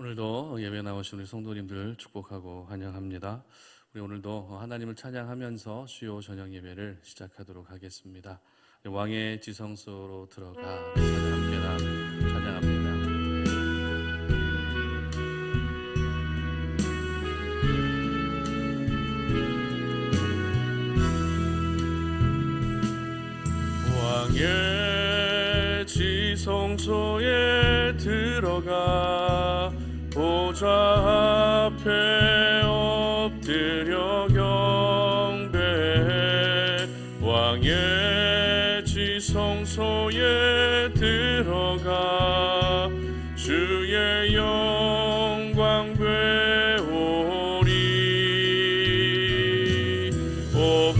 오늘도 예배 나오신 우리 성도님들 축복하고 환영합니다. 우리 오늘도 하나님을 찬양하면서 수요 저녁 예배를 시작하도록 하겠습니다. 왕의 지성소로 들어가 찬양합니다. 찬양합니다. 왕의 지성소에 들어가 보좌 앞에 엎드려 경배해. 왕의 지성소에 들어가 주의 영광 배우리. 오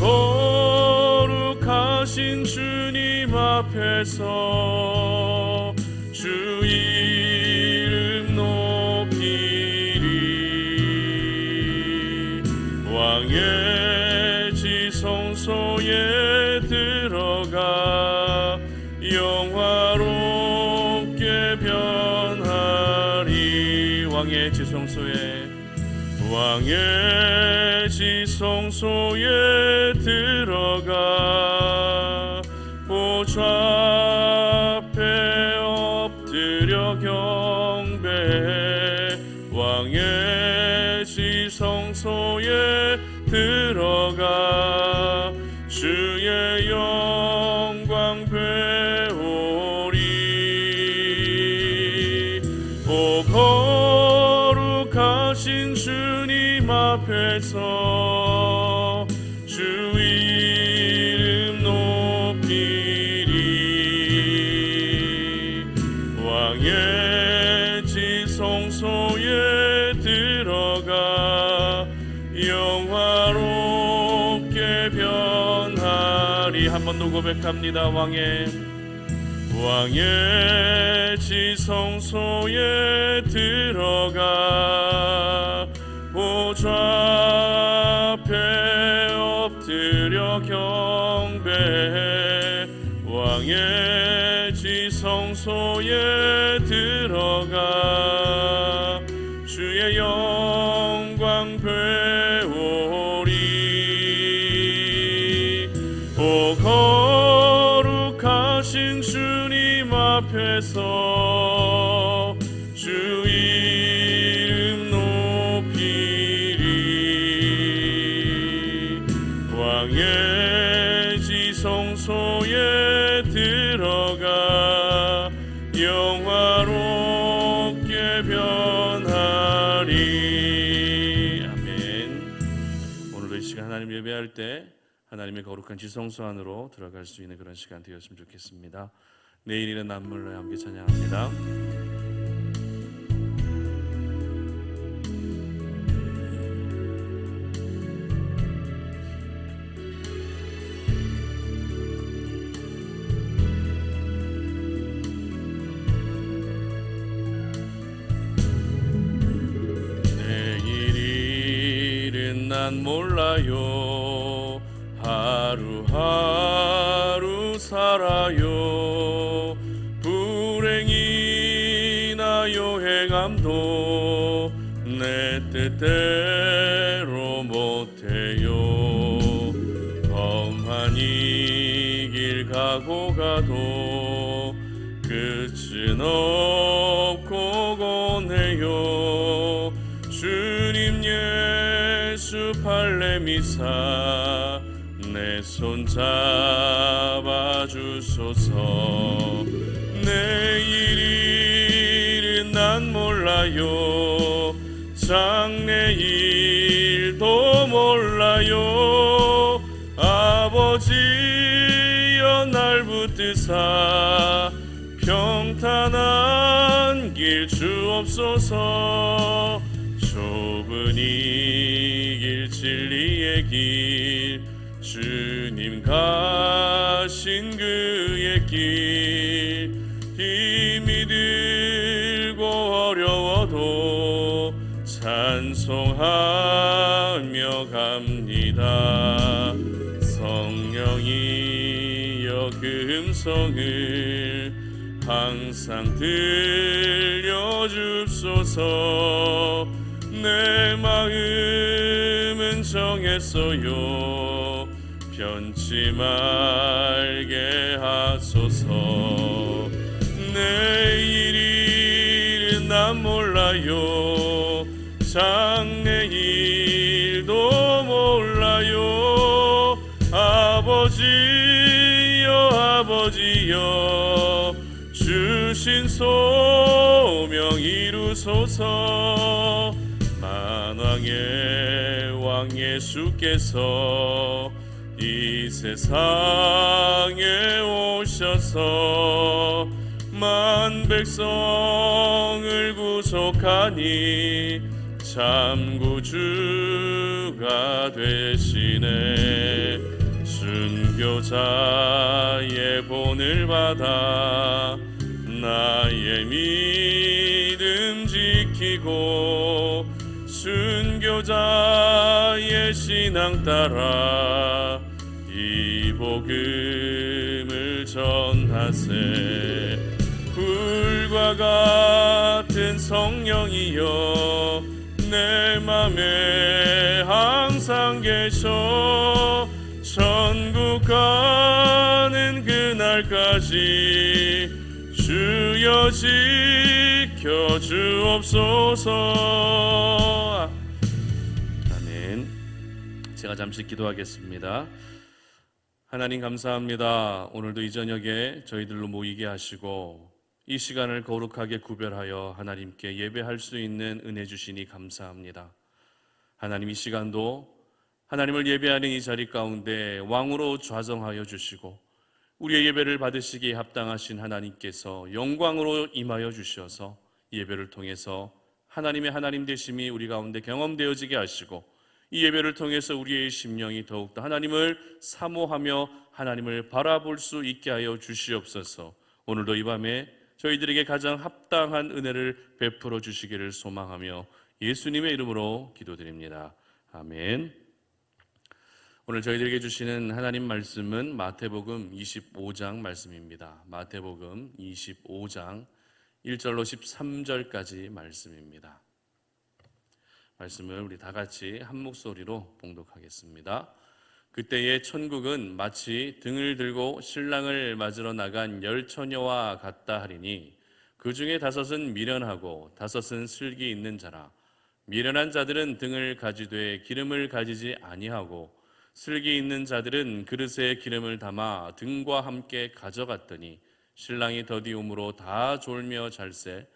거룩하신 주님 앞에서 주 이름 높이리. 왕의 지성소에 들어가 영화롭게 변하리. 왕의 지성소에 들어가 보좌 앞에 엎드려 경배해. 왕의 지성소에 들어가 주의 영광 배우리. 오 거룩하신 주님 앞에서 주 이름 높이리. 왕의 지성소에 들어가 영화롭게 변하리. 한 번 더 고백합니다. 왕의 지성소에 들어가 보좌 앞에 엎드려 경배해. 왕의 지성소에 들어가 주의 영광 배우리. 오 거룩하신 주님 앞에서 주 이름 높이리. 왕의 지성소에 들어가 영화롭게 변하리. 아멘. 오늘도 이 시간 하나님 예배할 때 하나님의 거룩한 지성소 안으로 들어갈 수 있는 그런 시간 되었으면 좋겠습니다. 내일이는 남물로 함께 찬양합니다. 내일일은 난 몰라요. 하루하루 살아요. 불행이나 요행함도 내 뜻대로 못해요. 험한 이 길 가고 가도 끝은 없고 고네요. 주님 예수 팔레미사 내 손 잡아주소서. 내일일은 난 몰라요. 장래일도 몰라요. 아버지여 날 붙드사 평탄한 길 주옵소서. 좁은 이 길 진리의 길 주님 가신 그의 길 힘이 들고 어려워도 찬송하며 갑니다. 성령이여 그 음성을 항상 들려줍소서. 내 마음은 정했어요. 변치 말게 하소서. 내일은 난 몰라요. 장래일도 몰라요. 아버지여 아버지여 주신 소명 이루소서. 만왕의 왕 예수께서 이 세상에 오셔서 만 백성을 구속하니 참 구주가 되시네. 순교자의 본을 받아 나의 믿음 지키고 순교자의 신앙 따라 이 복음을 전하세. 불과 같은 성령이여 내 맘에 항상 계셔. 천국 가는 그날까지 주여 지켜 주옵소서. 아멘. 제가 잠시 기도하겠습니다. 하나님 감사합니다. 오늘도 이 저녁에 저희들로 모이게 하시고 이 시간을 거룩하게 구별하여 하나님께 예배할 수 있는 은혜 주시니 감사합니다. 하나님, 이 시간도 하나님을 예배하는 이 자리 가운데 왕으로 좌정하여 주시고 우리의 예배를 받으시기에 합당하신 하나님께서 영광으로 임하여 주셔서 예배를 통해서 하나님의 하나님 되심이 우리 가운데 경험되어지게 하시고 이 예배를 통해서 우리의 심령이 더욱더 하나님을 사모하며 하나님을 바라볼 수 있게 하여 주시옵소서. 오늘도 이 밤에 저희들에게 가장 합당한 은혜를 베풀어 주시기를 소망하며 예수님의 이름으로 기도드립니다. 아멘. 오늘 저희들에게 주시는 하나님 말씀은 마태복음 25장 말씀입니다. 마태복음 25장 1절로 13절까지 말씀입니다. 말씀을 우리 다 같이 한 목소리로 봉독하겠습니다. 그때의 천국은 마치 등을 들고 신랑을 맞으러 나간 10처녀와 같다 하리니 그 중에 5은 미련하고 5은 슬기 있는 자라. 미련한 자들은 등을 가지되 기름을 가지지 아니하고 슬기 있는 자들은 그릇에 기름을 담아 등과 함께 가져갔더니 신랑이 더디움으로 다 졸며 잘새.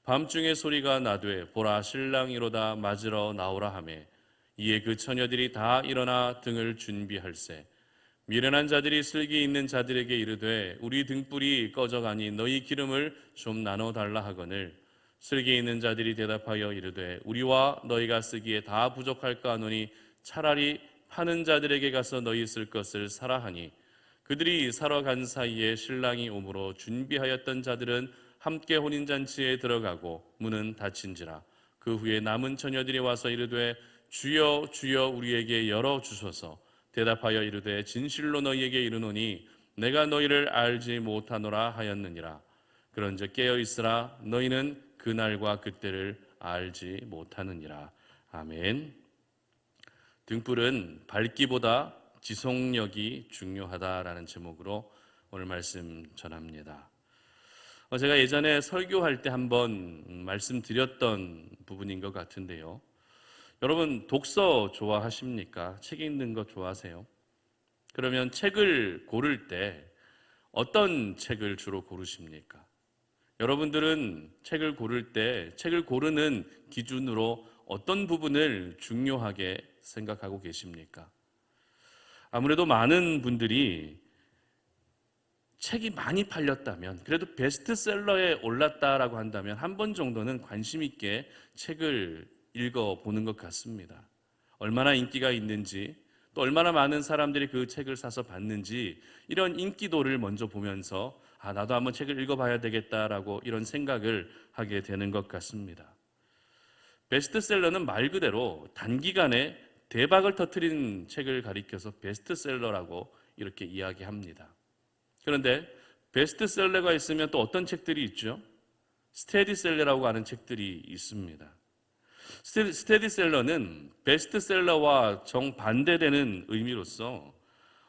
밤중에 소리가 나되 보라 신랑이로다 맞으러 나오라 하매 이에 그 처녀들이 다 일어나 등을 준비할세. 미련한 자들이 슬기 있는 자들에게 이르되 우리 등불이 꺼져가니 너희 기름을 좀 나눠 달라 하거늘 슬기 있는 자들이 대답하여 이르되 우리와 너희가 쓰기에 다 부족할까 하노니 차라리 파는 자들에게 가서 너희 쓸 것을 사라 하니 그들이 사러 간 사이에 신랑이 오므로 준비하였던 자들은 함께 혼인잔치에 들어가고 문은 닫힌지라. 그 후에 남은 처녀들이 와서 이르되 주여 주여 우리에게 열어주소서. 대답하여 이르되 진실로 너희에게 이르노니 내가 너희를 알지 못하노라 하였느니라. 그런즉 깨어있으라. 너희는 그날과 그때를 알지 못하느니라. 아멘. 등불은 밝기보다 지속력이 중요하다라는 제목으로 오늘 말씀 전합니다. 제가 예전에 설교할 때 한번 말씀드렸던 부분인 것 같은데요. 여러분 독서 좋아하십니까? 책 읽는 거 좋아하세요? 그러면 책을 고를 때 어떤 책을 주로 고르십니까? 여러분들은 책을 고를 때 책을 고르는 기준으로 어떤 부분을 중요하게 생각하고 계십니까? 아무래도 많은 분들이 책이 많이 팔렸다면, 그래도 베스트셀러에 올랐다라고 한다면 한 번 정도는 관심 있게 책을 읽어보는 것 같습니다. 얼마나 인기가 있는지, 또 얼마나 많은 사람들이 그 책을 사서 봤는지 이런 인기도를 먼저 보면서 나도 한번 책을 읽어봐야 되겠다라고 이런 생각을 하게 되는 것 같습니다. 베스트셀러는 말 그대로 단기간에 대박을 터뜨린 책을 가리켜서 베스트셀러라고 이렇게 이야기합니다. 그런데 베스트셀러가 있으면 또 어떤 책들이 있죠? 스테디셀러라고 하는 책들이 있습니다. 스테디셀러는 베스트셀러와 정반대되는 의미로서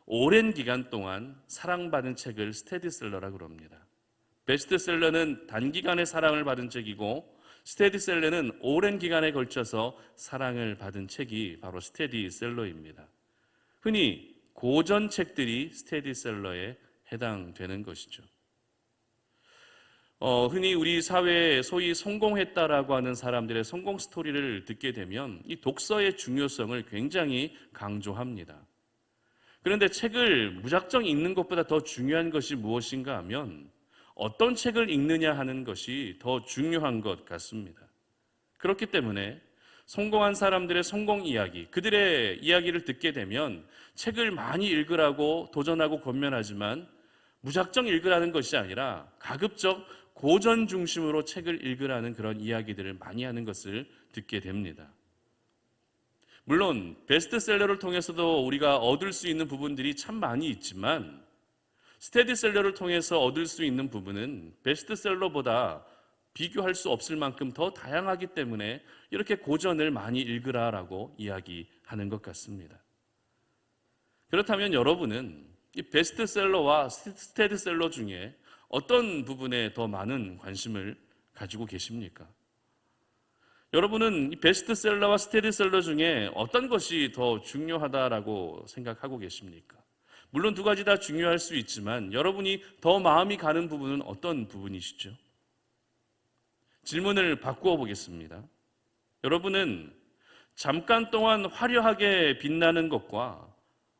오랜 기간 동안 사랑받은 책을 스테디셀러라고 합니다. 베스트셀러는 단기간에 사랑을 받은 책이고 스테디셀러는 오랜 기간에 걸쳐서 사랑을 받은 책이 바로 스테디셀러입니다. 흔히 고전 책들이 스테디셀러에 해당되는 것이죠. 흔히 우리 사회에 소위 성공했다라고 하는 사람들의 성공 스토리를 듣게 되면 이 독서의 중요성을 굉장히 강조합니다. 그런데 책을 무작정 읽는 것보다 더 중요한 것이 무엇인가 하면 어떤 책을 읽느냐 하는 것이 더 중요한 것 같습니다. 그렇기 때문에 성공한 사람들의 성공 이야기, 그들의 이야기를 듣게 되면 책을 많이 읽으라고 도전하고 권면하지만 무작정 읽으라는 것이 아니라 가급적 고전 중심으로 책을 읽으라는 그런 이야기들을 많이 하는 것을 듣게 됩니다. 물론 베스트셀러를 통해서도 우리가 얻을 수 있는 부분들이 참 많이 있지만 스테디셀러를 통해서 얻을 수 있는 부분은 베스트셀러보다 비교할 수 없을 만큼 더 다양하기 때문에 이렇게 고전을 많이 읽으라라고 이야기하는 것 같습니다. 그렇다면 여러분은 이 베스트셀러와 스테디셀러 중에 어떤 부분에 더 많은 관심을 가지고 계십니까? 여러분은 이 베스트셀러와 스테디셀러 중에 어떤 것이 더 중요하다라고 생각하고 계십니까? 물론 두 가지 다 중요할 수 있지만 여러분이 더 마음이 가는 부분은 어떤 부분이시죠? 질문을 바꾸어 보겠습니다. 여러분은 잠깐 동안 화려하게 빛나는 것과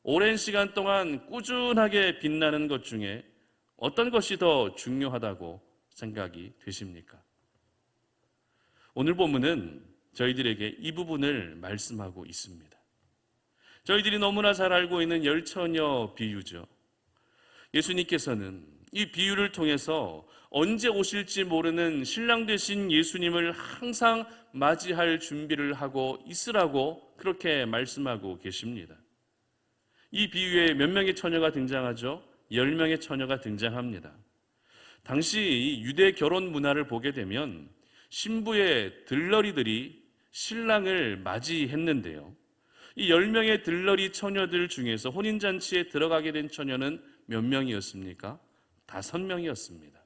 오랜 시간 동안 꾸준하게 빛나는 것 중에 어떤 것이 더 중요하다고 생각이 되십니까? 오늘 본문은 저희들에게 이 부분을 말씀하고 있습니다. 저희들이 너무나 잘 알고 있는 열처녀 비유죠. 예수님께서는 이 비유를 통해서 언제 오실지 모르는 신랑 되신 예수님을 항상 맞이할 준비를 하고 있으라고 그렇게 말씀하고 계십니다. 이 비유에 몇 명의 처녀가 등장하죠? 10명의 처녀가 등장합니다. 당시 유대 결혼 문화를 보게 되면 신부의 들러리들이 신랑을 맞이했는데요. 이 10명의 들러리 처녀들 중에서 혼인잔치에 들어가게 된 처녀는 몇 명이었습니까? 5명이었습니다.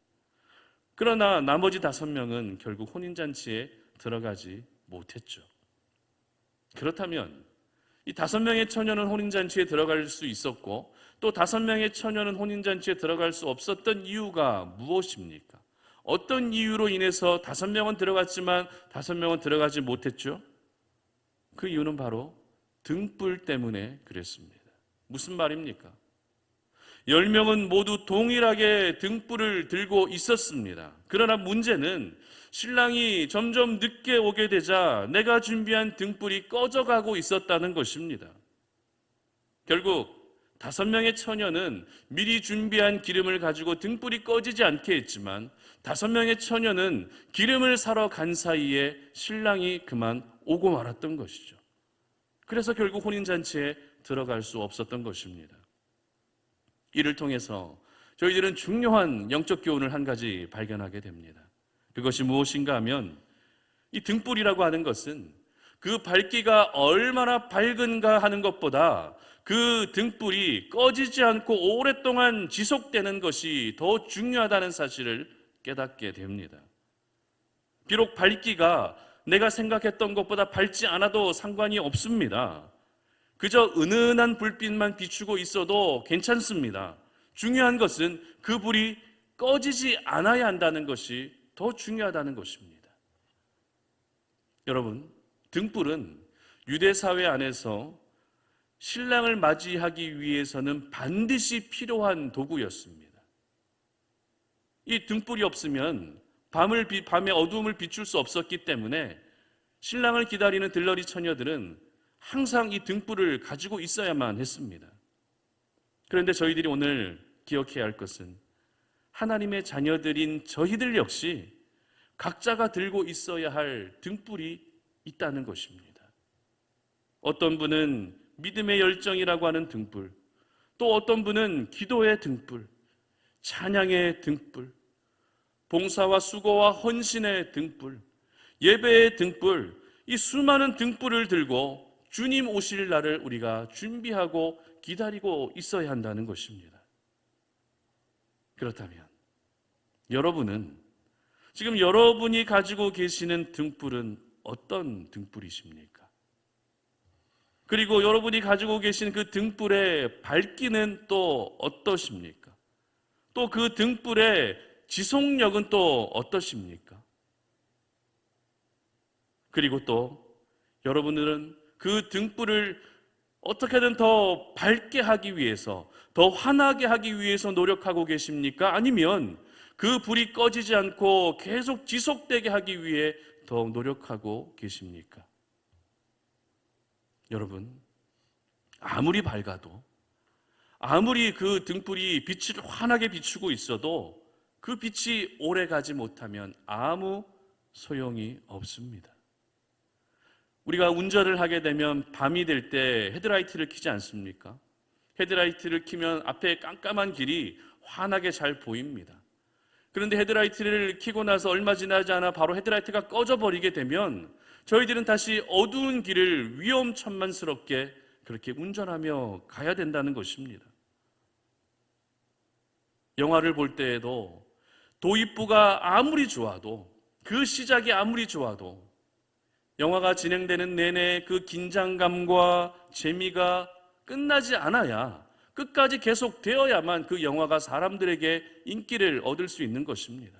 그러나 나머지 5명은 결국 혼인잔치에 들어가지 못했죠. 그렇다면 이 5명의 처녀는 혼인잔치에 들어갈 수 있었고 또 5명의 처녀는 혼인잔치에 들어갈 수 없었던 이유가 무엇입니까? 어떤 이유로 인해서 5명은 들어갔지만 5명은 들어가지 못했죠? 그 이유는 바로 등불 때문에 그랬습니다. 무슨 말입니까? 10명은 모두 동일하게 등불을 들고 있었습니다. 그러나 문제는 신랑이 점점 늦게 오게 되자 내가 준비한 등불이 꺼져가고 있었다는 것입니다. 결국 5명의 처녀는 미리 준비한 기름을 가지고 등불이 꺼지지 않게 했지만 5명의 처녀는 기름을 사러 간 사이에 신랑이 그만 오고 말았던 것이죠. 그래서 결국 혼인잔치에 들어갈 수 없었던 것입니다. 이를 통해서 저희들은 중요한 영적 교훈을 한 가지 발견하게 됩니다. 그것이 무엇인가 하면 이 등불이라고 하는 것은 그 밝기가 얼마나 밝은가 하는 것보다 그 등불이 꺼지지 않고 오랫동안 지속되는 것이 더 중요하다는 사실을 깨닫게 됩니다. 비록 밝기가 내가 생각했던 것보다 밝지 않아도 상관이 없습니다. 그저 은은한 불빛만 비추고 있어도 괜찮습니다. 중요한 것은 그 불이 꺼지지 않아야 한다는 것이 더 중요하다는 것입니다. 여러분, 등불은 유대 사회 안에서 신랑을 맞이하기 위해서는 반드시 필요한 도구였습니다. 이 등불이 없으면 밤의 어두움을 비출 수 없었기 때문에 신랑을 기다리는 들러리 처녀들은 항상 이 등불을 가지고 있어야만 했습니다. 그런데 저희들이 오늘 기억해야 할 것은 하나님의 자녀들인 저희들 역시 각자가 들고 있어야 할 등불이 있다는 것입니다. 어떤 분은 믿음의 열정이라고 하는 등불, 또 어떤 분은 기도의 등불, 찬양의 등불, 봉사와 수고와 헌신의 등불, 예배의 등불, 이 수많은 등불을 들고 주님 오실 날을 우리가 준비하고 기다리고 있어야 한다는 것입니다. 그렇다면 여러분은 지금 여러분이 가지고 계시는 등불은 어떤 등불이십니까? 그리고 여러분이 가지고 계신 그 등불의 밝기는 또 어떠십니까? 또 그 등불의 지속력은 또 어떠십니까? 그리고 또 여러분들은 그 등불을 어떻게든 더 밝게 하기 위해서, 더 환하게 하기 위해서 노력하고 계십니까? 아니면 그 불이 꺼지지 않고 계속 지속되게 하기 위해 더 노력하고 계십니까? 여러분, 아무리 밝아도, 아무리 그 등불이 빛을 환하게 비추고 있어도 그 빛이 오래 가지 못하면 아무 소용이 없습니다. 우리가 운전을 하게 되면 밤이 될 때 헤드라이트를 켜지 않습니까? 헤드라이트를 켜면 앞에 깜깜한 길이 환하게 잘 보입니다. 그런데 헤드라이트를 켜고 나서 얼마 지나지 않아 바로 헤드라이트가 꺼져버리게 되면 저희들은 다시 어두운 길을 위험천만스럽게 그렇게 운전하며 가야 된다는 것입니다. 영화를 볼 때에도 도입부가 아무리 좋아도, 그 시작이 아무리 좋아도 영화가 진행되는 내내 그 긴장감과 재미가 끝나지 않아야, 끝까지 계속되어야만 그 영화가 사람들에게 인기를 얻을 수 있는 것입니다.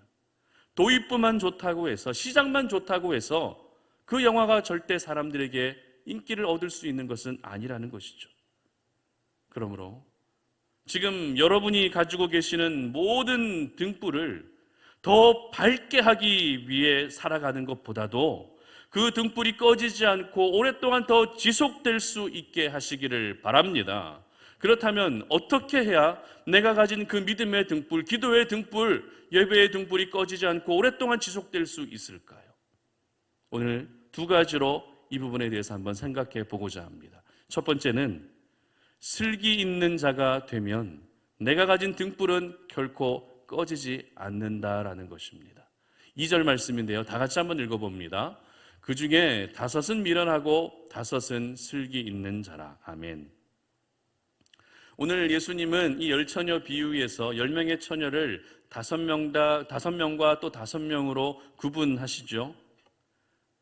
도입부만 좋다고 해서, 시작만 좋다고 해서 그 영화가 절대 사람들에게 인기를 얻을 수 있는 것은 아니라는 것이죠. 그러므로 지금 여러분이 가지고 계시는 모든 등불을 더 밝게 하기 위해 살아가는 것보다도 그 등불이 꺼지지 않고 오랫동안 더 지속될 수 있게 하시기를 바랍니다. 그렇다면 어떻게 해야 내가 가진 그 믿음의 등불, 기도의 등불, 예배의 등불이 꺼지지 않고 오랫동안 지속될 수 있을까요? 오늘 두 가지로 이 부분에 대해서 한번 생각해 보고자 합니다. 첫 번째는 슬기 있는 자가 되면 내가 가진 등불은 결코 꺼지지 않는다라는 것입니다. 2절 말씀인데요. 다 같이 한번 읽어봅니다. 그 중에 5은 미련하고 5은 슬기 있는 자라. 아멘. 오늘 예수님은 이 10처녀 비유에서 10명의 처녀를 5명과 또 5명으로 구분하시죠.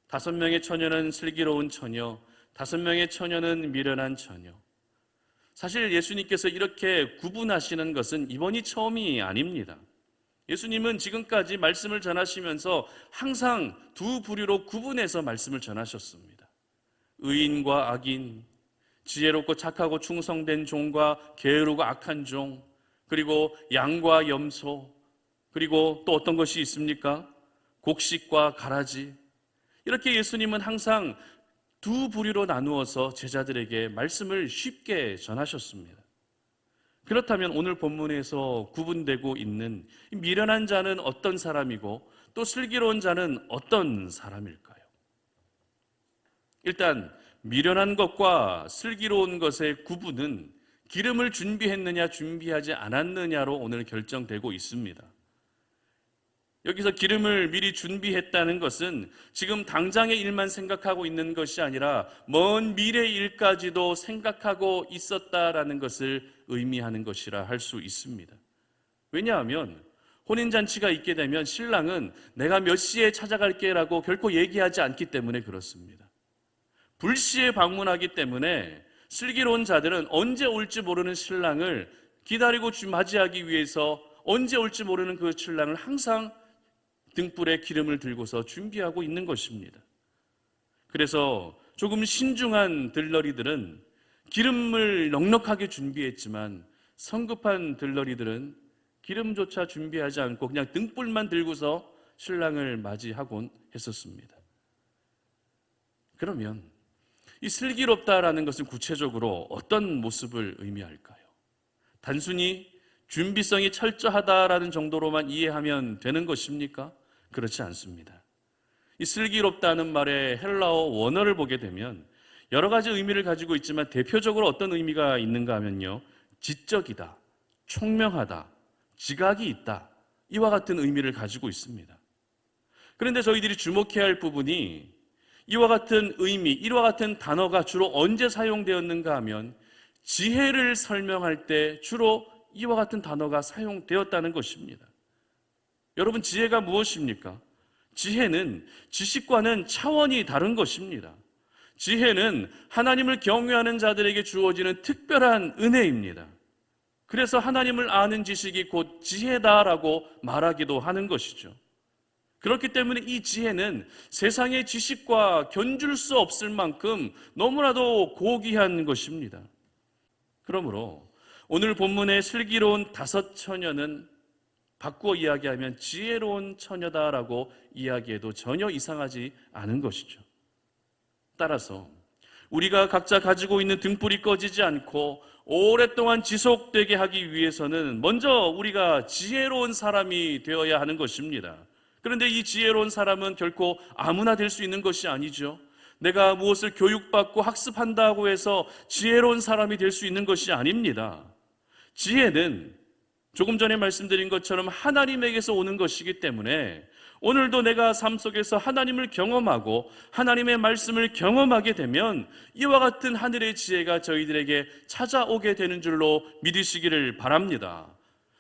5명의 처녀는 슬기로운 처녀, 5명의 처녀는 미련한 처녀. 사실 예수님께서 이렇게 구분하시는 것은 이번이 처음이 아닙니다. 예수님은 지금까지 말씀을 전하시면서 항상 두 부류로 구분해서 말씀을 전하셨습니다. 의인과 악인, 지혜롭고 착하고 충성된 종과 게으르고 악한 종, 그리고 양과 염소, 그리고 또 어떤 것이 있습니까? 곡식과 가라지. 이렇게 예수님은 항상 두 부류로 나누어서 제자들에게 말씀을 쉽게 전하셨습니다. 그렇다면 오늘 본문에서 구분되고 있는 미련한 자는 어떤 사람이고 또 슬기로운 자는 어떤 사람일까요? 일단 미련한 것과 슬기로운 것의 구분은 기름을 준비했느냐 준비하지 않았느냐로 오늘 결정되고 있습니다. 여기서 기름을 미리 준비했다는 것은 지금 당장의 일만 생각하고 있는 것이 아니라 먼 미래의 일까지도 생각하고 있었다라는 것을 의미하는 것이라 할 수 있습니다. 왜냐하면 혼인잔치가 있게 되면 신랑은 내가 몇 시에 찾아갈게라고 결코 얘기하지 않기 때문에 그렇습니다. 불시에 방문하기 때문에 슬기로운 자들은 언제 올지 모르는 신랑을 기다리고 맞이하기 위해서 언제 올지 모르는 그 신랑을 항상 등불에 기름을 들고서 준비하고 있는 것입니다. 그래서 조금 신중한 들러리들은 기름을 넉넉하게 준비했지만 성급한 들러리들은 기름조차 준비하지 않고 그냥 등불만 들고서 신랑을 맞이하곤 했었습니다. 그러면 이 슬기롭다라는 것은 구체적으로 어떤 모습을 의미할까요? 단순히 준비성이 철저하다라는 정도로만 이해하면 되는 것입니까? 그렇지 않습니다. 이 슬기롭다는 말의 헬라어 원어를 보게 되면 여러 가지 의미를 가지고 있지만 대표적으로 어떤 의미가 있는가 하면요, 지적이다, 총명하다, 지각이 있다. 이와 같은 의미를 가지고 있습니다. 그런데 저희들이 주목해야 할 부분이 이와 같은 의미, 이와 같은 단어가 주로 언제 사용되었는가 하면 지혜를 설명할 때 주로 이와 같은 단어가 사용되었다는 것입니다. 여러분, 지혜가 무엇입니까? 지혜는 지식과는 차원이 다른 것입니다. 지혜는 하나님을 경외하는 자들에게 주어지는 특별한 은혜입니다. 그래서 하나님을 아는 지식이 곧 지혜다라고 말하기도 하는 것이죠. 그렇기 때문에 이 지혜는 세상의 지식과 견줄 수 없을 만큼 너무나도 고귀한 것입니다. 그러므로 오늘 본문의 슬기로운 5 처녀는 바꾸어 이야기하면 지혜로운 처녀다라고 이야기해도 전혀 이상하지 않은 것이죠. 따라서 우리가 각자 가지고 있는 등불이 꺼지지 않고 오랫동안 지속되게 하기 위해서는 먼저 우리가 지혜로운 사람이 되어야 하는 것입니다. 그런데 이 지혜로운 사람은 결코 아무나 될 수 있는 것이 아니죠. 내가 무엇을 교육받고 학습한다고 해서 지혜로운 사람이 될 수 있는 것이 아닙니다. 지혜는 조금 전에 말씀드린 것처럼 하나님에게서 오는 것이기 때문에 오늘도 내가 삶 속에서 하나님을 경험하고 하나님의 말씀을 경험하게 되면 이와 같은 하늘의 지혜가 저희들에게 찾아오게 되는 줄로 믿으시기를 바랍니다.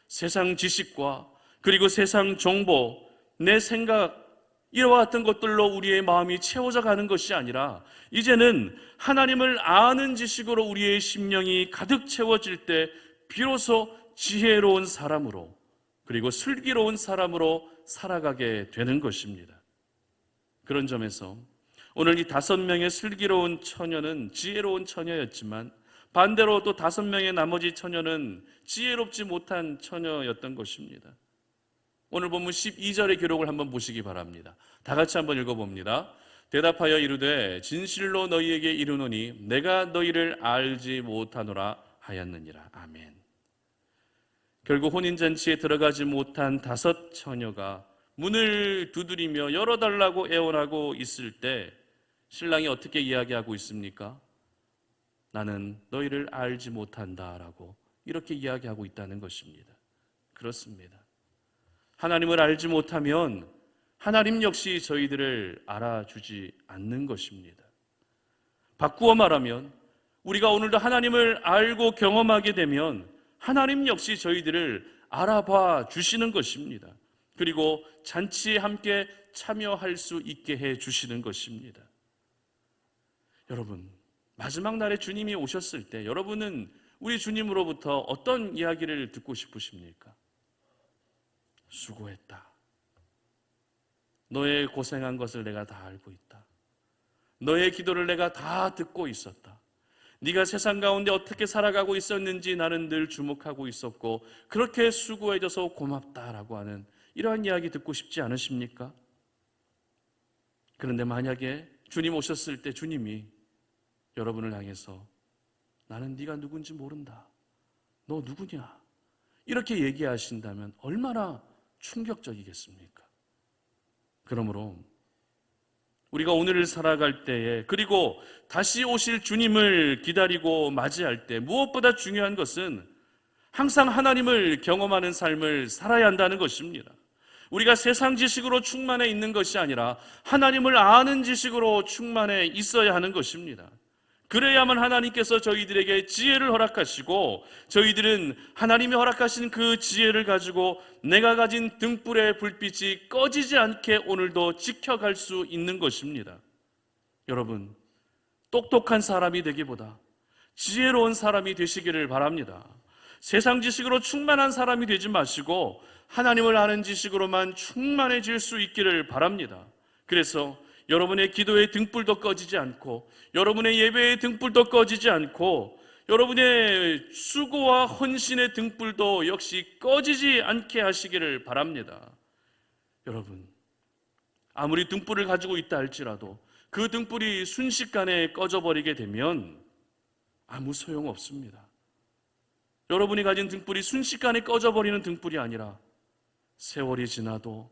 세상 지식과 그리고 세상 정보, 내 생각, 이와 같은 것들로 우리의 마음이 채워져 가는 것이 아니라 이제는 하나님을 아는 지식으로 우리의 심령이 가득 채워질 때 비로소 지혜로운 사람으로 그리고 슬기로운 사람으로 살아가게 되는 것입니다. 그런 점에서 오늘 이 5명의 슬기로운 처녀는 지혜로운 처녀였지만 반대로 또 5명의 나머지 처녀는 지혜롭지 못한 처녀였던 것입니다. 오늘 본문 12절의 기록을 한번 보시기 바랍니다. 다 같이 한번 읽어봅니다. 대답하여 이르되 진실로 너희에게 이르노니 내가 너희를 알지 못하노라 하였느니라. 아멘. 결국 혼인잔치에 들어가지 못한 5 처녀가 문을 두드리며 열어달라고 애원하고 있을 때 신랑이 어떻게 이야기하고 있습니까? 나는 너희를 알지 못한다라고 이렇게 이야기하고 있다는 것입니다. 그렇습니다. 하나님을 알지 못하면 하나님 역시 저희들을 알아주지 않는 것입니다. 바꾸어 말하면 우리가 오늘도 하나님을 알고 경험하게 되면 하나님 역시 저희들을 알아봐 주시는 것입니다. 그리고 잔치에 함께 참여할 수 있게 해 주시는 것입니다. 여러분, 마지막 날에 주님이 오셨을 때 여러분은 우리 주님으로부터 어떤 이야기를 듣고 싶으십니까? 수고했다. 너의 고생한 것을 내가 다 알고 있다. 너의 기도를 내가 다 듣고 있었다. 네가 세상 가운데 어떻게 살아가고 있었는지 나는 늘 주목하고 있었고 그렇게 수고해줘서 고맙다라고 하는 이러한 이야기 듣고 싶지 않으십니까? 그런데 만약에 주님 오셨을 때 주님이 여러분을 향해서 나는 네가 누군지 모른다. 너 누구냐? 이렇게 얘기하신다면 얼마나 충격적이겠습니까? 그러므로 우리가 오늘을 살아갈 때에 그리고 다시 오실 주님을 기다리고 맞이할 때 무엇보다 중요한 것은 항상 하나님을 경험하는 삶을 살아야 한다는 것입니다. 우리가 세상 지식으로 충만해 있는 것이 아니라 하나님을 아는 지식으로 충만해 있어야 하는 것입니다. 그래야만 하나님께서 저희들에게 지혜를 허락하시고 저희들은 하나님이 허락하신 그 지혜를 가지고 내가 가진 등불의 불빛이 꺼지지 않게 오늘도 지켜갈 수 있는 것입니다. 여러분, 똑똑한 사람이 되기보다 지혜로운 사람이 되시기를 바랍니다. 세상 지식으로 충만한 사람이 되지 마시고 하나님을 아는 지식으로만 충만해질 수 있기를 바랍니다. 그래서 여러분의 기도의 등불도 꺼지지 않고 여러분의 예배의 등불도 꺼지지 않고 여러분의 수고와 헌신의 등불도 역시 꺼지지 않게 하시기를 바랍니다. 여러분, 아무리 등불을 가지고 있다 할지라도 그 등불이 순식간에 꺼져버리게 되면 아무 소용없습니다. 여러분이 가진 등불이 순식간에 꺼져버리는 등불이 아니라 세월이 지나도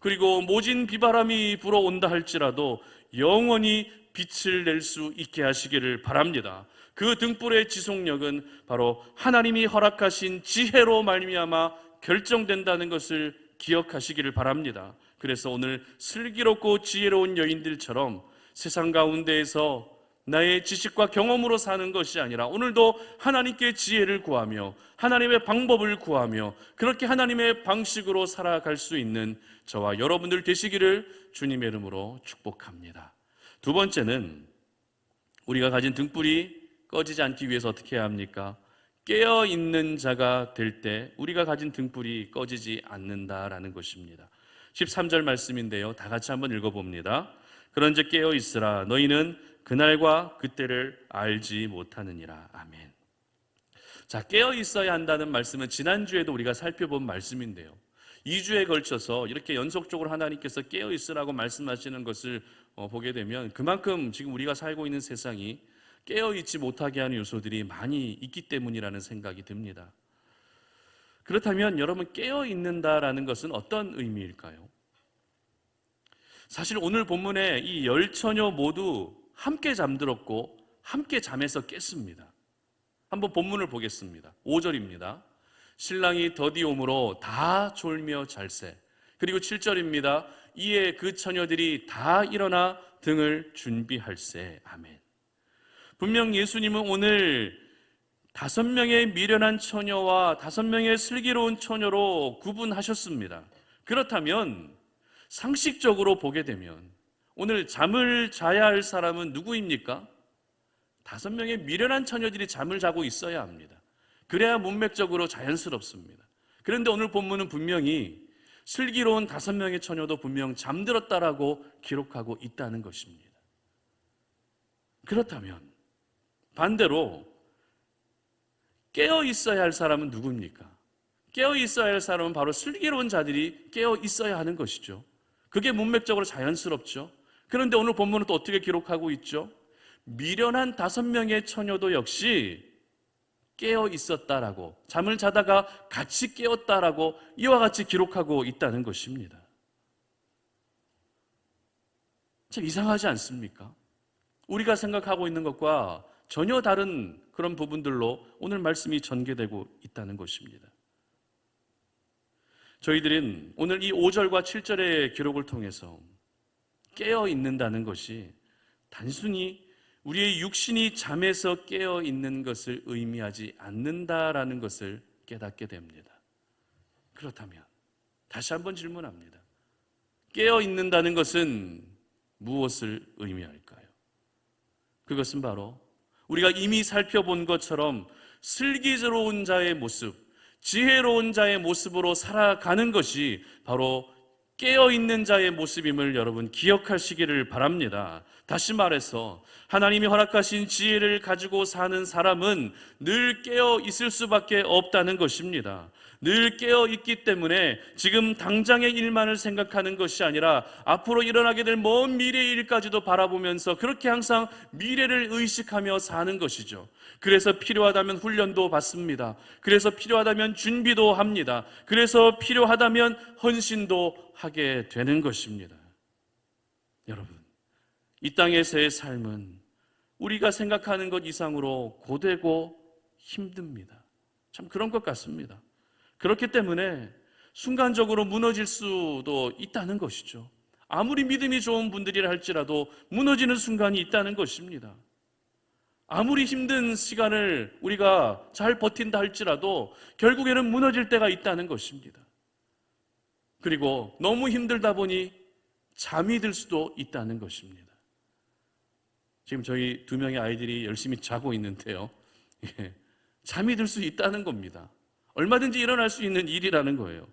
그리고 모진 비바람이 불어온다 할지라도 영원히 빛을 낼 수 있게 하시기를 바랍니다. 그 등불의 지속력은 바로 하나님이 허락하신 지혜로 말미암아 결정된다는 것을 기억하시기를 바랍니다. 그래서 오늘 슬기롭고 지혜로운 여인들처럼 세상 가운데에서 나의 지식과 경험으로 사는 것이 아니라 오늘도 하나님께 지혜를 구하며 하나님의 방법을 구하며 그렇게 하나님의 방식으로 살아갈 수 있는 저와 여러분들 되시기를 주님의 이름으로 축복합니다. 두 번째는 우리가 가진 등불이 꺼지지 않기 위해서 어떻게 해야 합니까? 깨어있는 자가 될 때 우리가 가진 등불이 꺼지지 않는다라는 것입니다. 13절 말씀인데요, 다 같이 한번 읽어봅니다. 그런즉 깨어있으라. 너희는 그날과 그때를 알지 못하느니라. 아멘. 자, 깨어있어야 한다는 말씀은 지난주에도 우리가 살펴본 말씀인데요, 2주에 걸쳐서 이렇게 연속적으로 하나님께서 깨어있으라고 말씀하시는 것을 보게 되면 그만큼 지금 우리가 살고 있는 세상이 깨어있지 못하게 하는 요소들이 많이 있기 때문이라는 생각이 듭니다. 그렇다면 여러분, 깨어있는다라는 것은 어떤 의미일까요? 사실 오늘 본문에 이 10처녀 모두 함께 잠들었고 함께 잠에서 깼습니다. 한번 본문을 보겠습니다. 5절입니다. 신랑이 더디 오므로 다 졸며 잘세. 그리고 7절입니다. 이에 그 처녀들이 다 일어나 등을 준비할세. 아멘. 분명 예수님은 오늘 5명의 미련한 처녀와 5명의 슬기로운 처녀로 구분하셨습니다. 그렇다면 상식적으로 보게 되면 오늘 잠을 자야 할 사람은 누구입니까? 5명의 미련한 처녀들이 잠을 자고 있어야 합니다. 그래야 문맥적으로 자연스럽습니다. 그런데 오늘 본문은 분명히 슬기로운 5명의 처녀도 분명 잠들었다라고 기록하고 있다는 것입니다. 그렇다면 반대로 깨어 있어야 할 사람은 누구입니까? 깨어 있어야 할 사람은 바로 슬기로운 자들이 깨어 있어야 하는 것이죠. 그게 문맥적으로 자연스럽죠. 그런데 오늘 본문은 또 어떻게 기록하고 있죠? 미련한 5명의 처녀도 역시 깨어 있었다라고, 잠을 자다가 같이 깨었다라고 이와 같이 기록하고 있다는 것입니다. 참 이상하지 않습니까? 우리가 생각하고 있는 것과 전혀 다른 그런 부분들로 오늘 말씀이 전개되고 있다는 것입니다. 저희들은 오늘 이 5절과 7절의 기록을 통해서 깨어 있는다는 것이 단순히 우리의 육신이 잠에서 깨어 있는 것을 의미하지 않는다라는 것을 깨닫게 됩니다. 그렇다면 다시 한번 질문합니다. 깨어 있는다는 것은 무엇을 의미할까요? 그것은 바로 우리가 이미 살펴본 것처럼 슬기로운 자의 모습, 지혜로운 자의 모습으로 살아가는 것이 바로 깨어있는 자의 모습임을 여러분 기억하시기를 바랍니다. 다시 말해서 하나님이 허락하신 지혜를 가지고 사는 사람은 늘 깨어 있을 수밖에 없다는 것입니다. 늘 깨어 있기 때문에 지금 당장의 일만을 생각하는 것이 아니라 앞으로 일어나게 될 먼 미래의 일까지도 바라보면서 그렇게 항상 미래를 의식하며 사는 것이죠. 그래서 필요하다면 훈련도 받습니다. 그래서 필요하다면 준비도 합니다. 그래서 필요하다면 헌신도 하게 되는 것입니다. 여러분, 이 땅에서의 삶은 우리가 생각하는 것 이상으로 고되고 힘듭니다. 참 그런 것 같습니다. 그렇기 때문에 순간적으로 무너질 수도 있다는 것이죠. 아무리 믿음이 좋은 분들이라 할지라도 무너지는 순간이 있다는 것입니다. 아무리 힘든 시간을 우리가 잘 버틴다 할지라도 결국에는 무너질 때가 있다는 것입니다. 그리고 너무 힘들다 보니 잠이 들 수도 있다는 것입니다. 지금 저희 2명의 아이들이 열심히 자고 있는데요, 잠이 들 수 있다는 겁니다. 얼마든지 일어날 수 있는 일이라는 거예요.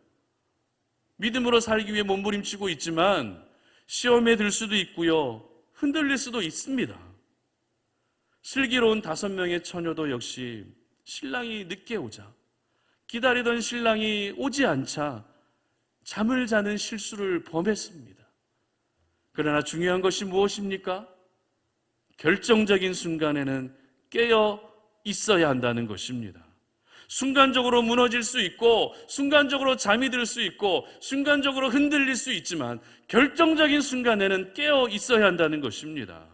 믿음으로 살기 위해 몸부림치고 있지만 시험에 들 수도 있고요, 흔들릴 수도 있습니다. 슬기로운 5명의 처녀도 역시 신랑이 늦게 오자, 기다리던 신랑이 오지 않자 잠을 자는 실수를 범했습니다. 그러나 중요한 것이 무엇입니까? 결정적인 순간에는 깨어 있어야 한다는 것입니다. 순간적으로 무너질 수 있고, 순간적으로 잠이 들 수 있고, 순간적으로 흔들릴 수 있지만 결정적인 순간에는 깨어 있어야 한다는 것입니다.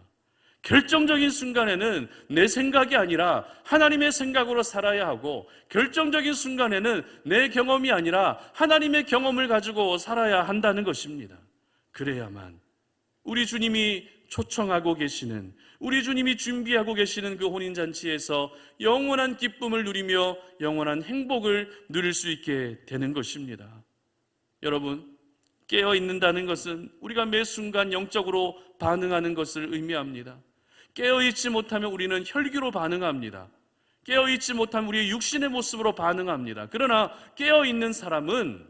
결정적인 순간에는 내 생각이 아니라 하나님의 생각으로 살아야 하고, 결정적인 순간에는 내 경험이 아니라 하나님의 경험을 가지고 살아야 한다는 것입니다. 그래야만 우리 주님이 초청하고 계시는, 우리 주님이 준비하고 계시는 그 혼인잔치에서 영원한 기쁨을 누리며 영원한 행복을 누릴 수 있게 되는 것입니다. 여러분, 깨어 있는다는 것은 우리가 매 순간 영적으로 반응하는 것을 의미합니다. 깨어 있지 못하면 우리는 혈기로 반응합니다. 깨어 있지 못하면 우리의 육신의 모습으로 반응합니다. 그러나 깨어 있는 사람은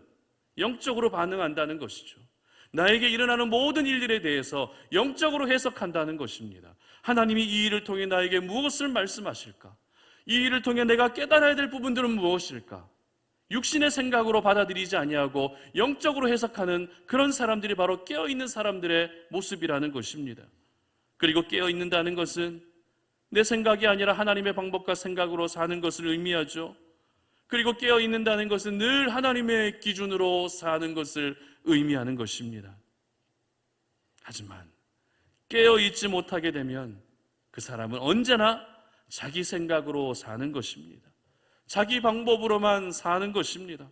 영적으로 반응한다는 것이죠. 나에게 일어나는 모든 일들에 대해서 영적으로 해석한다는 것입니다. 하나님이 이 일을 통해 나에게 무엇을 말씀하실까? 이 일을 통해 내가 깨달아야 될 부분들은 무엇일까? 육신의 생각으로 받아들이지 아니하고 영적으로 해석하는 그런 사람들이 바로 깨어있는 사람들의 모습이라는 것입니다. 그리고 깨어있는다는 것은 내 생각이 아니라 하나님의 방법과 생각으로 사는 것을 의미하죠. 그리고 깨어있는다는 것은 늘 하나님의 기준으로 사는 것을 의미하는 것입니다. 하지만 깨어있지 못하게 되면 그 사람은 언제나 자기 생각으로 사는 것입니다. 자기 방법으로만 사는 것입니다.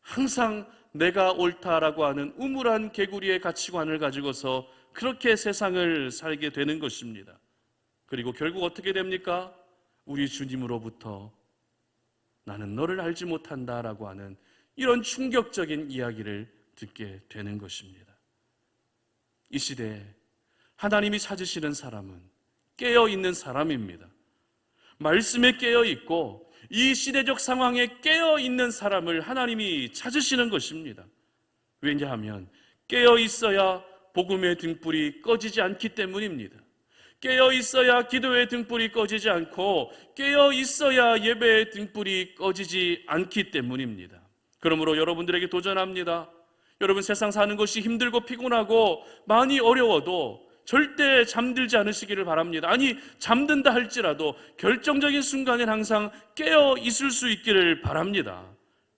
항상 내가 옳다라고 하는 우물한 개구리의 가치관을 가지고서 그렇게 세상을 살게 되는 것입니다. 그리고 결국 어떻게 됩니까? 우리 주님으로부터 나는 너를 알지 못한다라고 하는 이런 충격적인 이야기를 듣게 되는 것입니다. 이 시대에 하나님이 찾으시는 사람은 깨어있는 사람입니다. 말씀에 깨어있고 이 시대적 상황에 깨어있는 사람을 하나님이 찾으시는 것입니다. 왜냐하면 깨어있어야 복음의 등불이 꺼지지 않기 때문입니다. 깨어있어야 기도의 등불이 꺼지지 않고 깨어있어야 예배의 등불이 꺼지지 않기 때문입니다. 그러므로 여러분들에게 도전합니다. 여러분, 세상 사는 것이 힘들고 피곤하고 많이 어려워도 절대 잠들지 않으시기를 바랍니다. 아니, 잠든다 할지라도 결정적인 순간엔 항상 깨어 있을 수 있기를 바랍니다.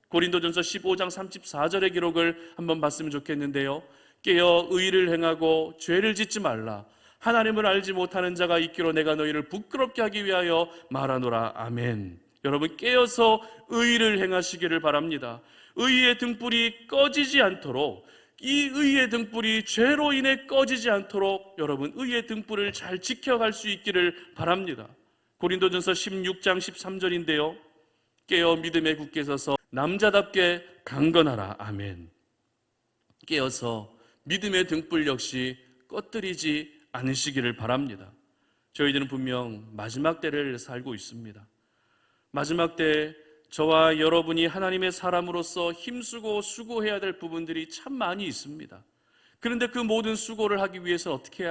고린도전서 15장 34절의 기록을 한번 봤으면 좋겠는데요. 깨어 의를 행하고 죄를 짓지 말라. 하나님을 알지 못하는 자가 있기로 내가 너희를 부끄럽게 하기 위하여 말하노라. 아멘. 여러분, 깨어서 의를 행하시기를 바랍니다. 의의 등불이 꺼지지 않도록, 이 의의 등불이 죄로 인해 꺼지지 않도록 여러분, 의의 등불을 잘 지켜갈 수 있기를 바랍니다. 고린도전서 16장 13절인데요. 깨어 믿음에 굳게 서서 남자답게 강건하라. 아멘. 깨어서 믿음의 등불 역시 꺼뜨리지 않으시기를 바랍니다. 저희들은 분명 마지막 때를 살고 있습니다. 마지막 때 저와 여러분이 하나님의 사람으로서 힘쓰고 수고해야 될 부분들이 참 많이 있습니다. 그런데 그 모든 수고를 하기 위해서 어떻게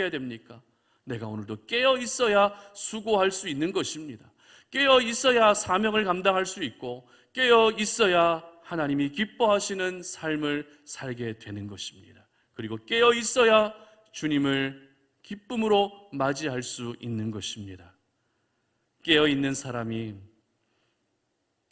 해야 됩니까? 내가 오늘도 깨어 있어야 수고할 수 있는 것입니다. 깨어 있어야 사명을 감당할 수 있고, 깨어 있어야 하나님이 기뻐하시는 삶을 살게 되는 것입니다. 그리고 깨어 있어야 주님을 기쁨으로 맞이할 수 있는 것입니다. 깨어 있는 사람이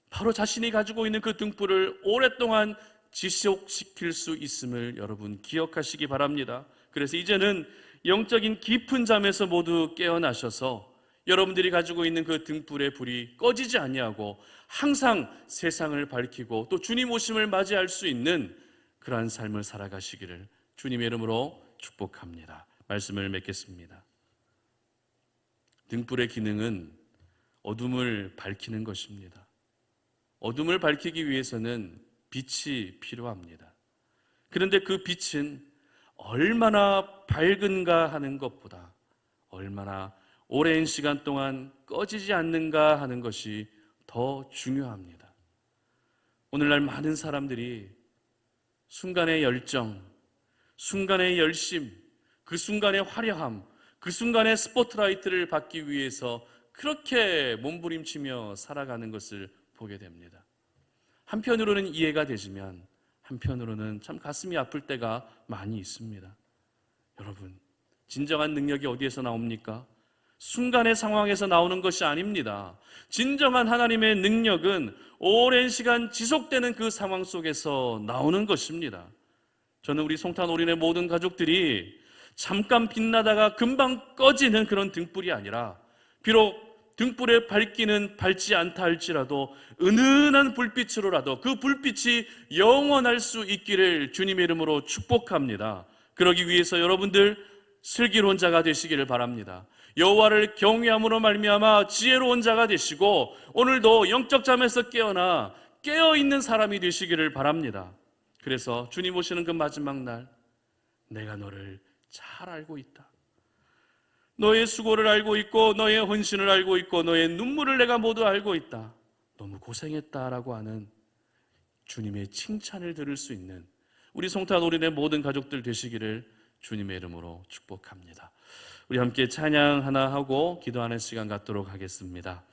바로 자신이 가지고 있는 그 등불을 오랫동안 지속시킬 수 있음을 여러분 기억하시기 바랍니다. 그래서 이제는 영적인 깊은 잠에서 모두 깨어나셔서 여러분들이 가지고 있는 그 등불의 불이 꺼지지 아니하고 항상 세상을 밝히고 또 주님 오심을 맞이할 수 있는 그러한 삶을 살아가시기를 주님의 이름으로 축복합니다. 말씀을 맺겠습니다. 등불의 기능은 어둠을 밝히는 것입니다. 어둠을 밝히기 위해서는 빛이 필요합니다. 그런데 그 빛은 얼마나 밝은가 하는 것보다 얼마나 오랜 시간 동안 꺼지지 않는가 하는 것이 더 중요합니다. 오늘날 많은 사람들이 순간의 열정, 순간의 열심, 그 순간의 화려함, 그 순간의 스포트라이트를 받기 위해서 그렇게 몸부림치며 살아가는 것을 보게 됩니다. 한편으로는 이해가 되지만 한편으로는 참 가슴이 아플 때가 많이 있습니다. 여러분, 진정한 능력이 어디에서 나옵니까? 순간의 상황에서 나오는 것이 아닙니다. 진정한 하나님의 능력은 오랜 시간 지속되는 그 상황 속에서 나오는 것입니다. 저는 우리 송탄 올인의 모든 가족들이 잠깐 빛나다가 금방 꺼지는 그런 등불이 아니라, 비록 등불에 밝기는 밝지 않다 할지라도 은은한 불빛으로라도 그 불빛이 영원할 수 있기를 주님의 이름으로 축복합니다. 그러기 위해서 여러분들 슬기로운 자가 되시기를 바랍니다. 여호와를 경외함으로 말미암아 지혜로운 자가 되시고, 오늘도 영적 잠에서 깨어나 깨어있는 사람이 되시기를 바랍니다. 그래서 주님 오시는 그 마지막 날, 내가 너를 잘 알고 있다, 너의 수고를 알고 있고 너의 헌신을 알고 있고 너의 눈물을 내가 모두 알고 있다, 너무 고생했다라고 하는 주님의 칭찬을 들을 수 있는 우리 송탄 올인의 모든 가족들 되시기를 주님의 이름으로 축복합니다. 우리 함께 찬양 하나 하고 기도하는 시간 갖도록 하겠습니다.